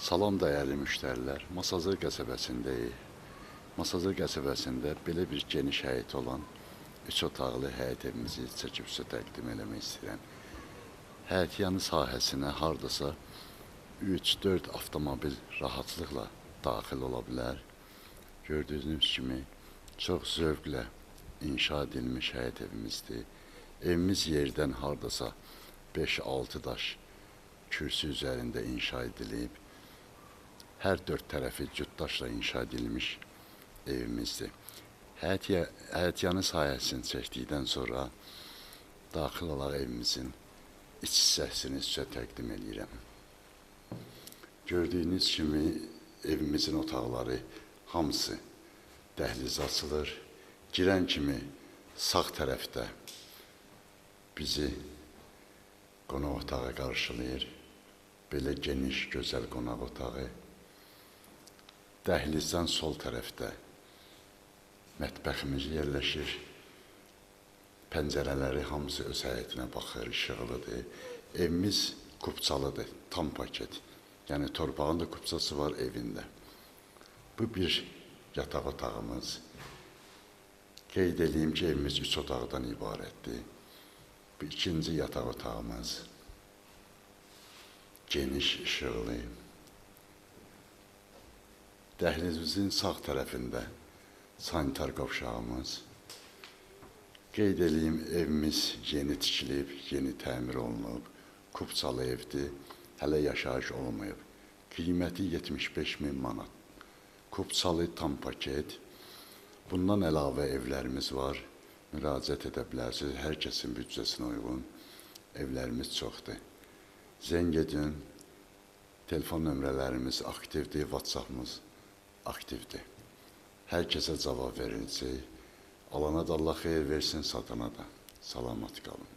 Salam dəyərli müştərilər, Masazır qəsəbəsindəyik. Masazır qəsəbəsində belə bir geniş həyət olan 3 otaqlı həyət evimizi çəkib sizə təqdim eləmək istəyirəm. Həyətyanı sahəsinə hardasa 3-4 avtomobil rahatlıqla daxil ola bilər. Gördüyünüz kimi çox zövqlə inşa edilmiş həyət evimizdir. Evimiz yerdən hardasa 5-6 daş kürsü üzərində inşa edilib. Hər dörd tərəfi cütdaşla inşa edilmiş evimizdir. Həyətyanı sahəsini çəkdikdən sonra daxil olaraq evimizin iç hissəsini sizə təqdim edirəm. Gördüyünüz kimi evimizin otaqları hamısı dəhliz açılır. Girən kimi sağ tərəfdə bizi qonaq otağı qarşılayır. Belə geniş, gözəl qonaq otağı. Dəhlizdən sol tərəfdə mətbəximiz yerləşir. Pəncərələri hamısı öz həyətinə baxır, işıqlıdır. Evimiz kupçalıdır, tam paket. Yəni torpağın da kupçası var evində. Bu bir yataq otağımız. Qeyd edeyim ki, evimiz 3 otaqdan ibarətdir. Bu ikinci yataq otağımız. Geniş, işıqlı. Dəhlizimizin sağ tərəfində sanitar qovşağımız. Qeyd edeyim, evimiz yeni tikilib, yeni təmir olunub, kupçalı evdir, hələ yaşayış olmayıb. Qiyməti 75.000 manat. Kupçalı tam paket. Bundan əlavə evlərimiz var. Müraciət edə bilərsiniz, hər kəsin büdcəsinə uyğun evlərimiz çoxdur. Zəng edin, telefon nömrələrimiz aktivdir, WhatsApp'ımız aktivdir. Hər kəsə cavab veriləcək. Alana da Allah xeyir versin, satana da. Salamat qalın.